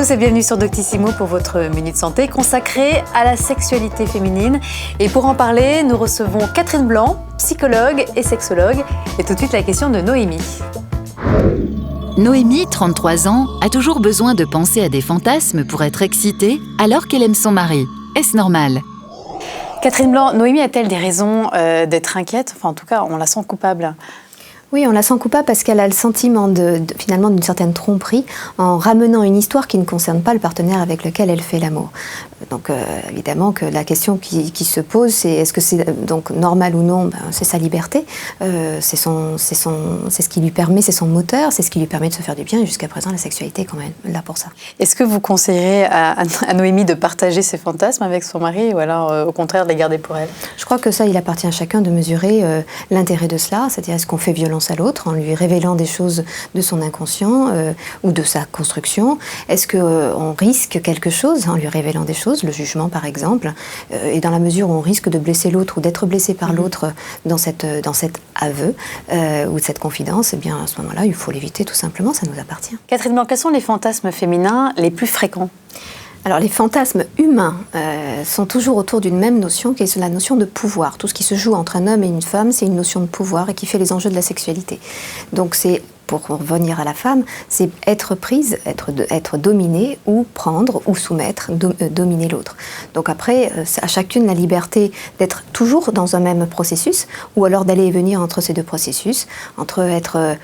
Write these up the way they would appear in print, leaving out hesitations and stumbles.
tous et bienvenue sur Doctissimo pour votre Minute Santé consacrée à la sexualité féminine. Et pour en parler, nous recevons Catherine Blanc, psychologue et sexologue. Et tout de suite la question de Noémie. Noémie, 33 ans, a toujours besoin de penser à des fantasmes pour être excitée alors qu'elle aime son mari. Est-ce normal ? Catherine Blanc, Noémie a-t-elle des raisons d'être inquiète ? Enfin, en tout cas, on la sent coupable. Oui, on la sent coupable parce qu'elle a le sentiment finalement d'une certaine tromperie en ramenant une histoire qui ne concerne pas le partenaire avec lequel elle fait l'amour. Donc évidemment que la question qui se pose, c'est est-ce que c'est donc normal ou non ? C'est sa liberté, c'est ce qui lui permet, c'est son moteur, c'est ce qui lui permet de se faire du bien. Et jusqu'à présent, la sexualité est quand même là pour ça. Est-ce que vous conseillerez à Noémie de partager ses fantasmes avec son mari ou alors au contraire de les garder pour elle ? Je crois que ça, il appartient à chacun de mesurer l'intérêt de cela, c'est-à-dire est-ce qu'on fait violence à l'autre en lui révélant des choses de son inconscient ou de sa construction. Est-ce qu'on risque quelque chose en lui révélant des choses, le jugement par exemple, et dans la mesure où on risque de blesser l'autre ou d'être blessé par l'autre dans cet aveu ou cette confidence, eh bien à ce moment-là, il faut l'éviter tout simplement, ça nous appartient. Catherine Blanc, quels sont les fantasmes féminins les plus fréquents ? Alors les fantasmes humains sont toujours autour d'une même notion qui est la notion de pouvoir. Tout ce qui se joue entre un homme et une femme, c'est une notion de pouvoir et qui fait les enjeux de la sexualité. Donc c'est, pour revenir à la femme, c'est être prise, être dominée ou prendre ou soumettre, dominer l'autre. Donc après, à chacune la liberté d'être toujours dans un même processus ou alors d'aller et venir entre ces deux processus, entre être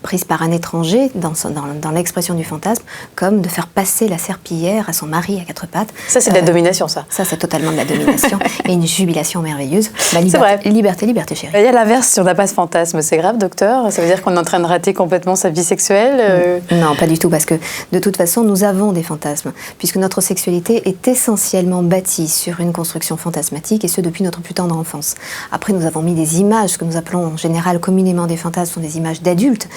prise par un étranger dans l'expression du fantasme, comme de faire passer la serpillière à son mari à quatre pattes. Ça, c'est de la domination, ça. Ça, c'est totalement de la domination et une jubilation merveilleuse. C'est vrai. Liberté, chérie. Il y a l'inverse, si on n'a pas ce fantasme, c'est grave, docteur ? Ça veut dire qu'on est en train de rater complètement sa vie sexuelle Non, pas du tout, parce que de toute façon, nous avons des fantasmes, puisque notre sexualité est essentiellement bâtie sur une construction fantasmatique, et ce, depuis notre plus tendre enfance. Après, nous avons mis des images, ce que nous appelons en général communément des fantasmes, sont des images d'adultes,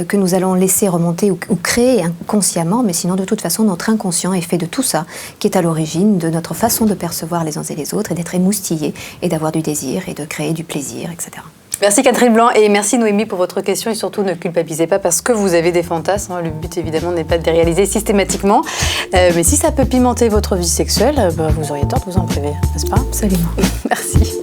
que nous allons laisser remonter ou créer inconsciemment, mais sinon de toute façon notre inconscient est fait de tout ça qui est à l'origine de notre façon de percevoir les uns et les autres et d'être émoustillé et d'avoir du désir et de créer du plaisir, etc. Merci Catherine Blanc et merci Noémie pour votre question et surtout ne culpabilisez pas parce que vous avez des fantasmes. Le but évidemment n'est pas de les réaliser systématiquement, mais si ça peut pimenter votre vie sexuelle, vous auriez tort de vous en priver, n'est-ce pas ? Absolument. Merci.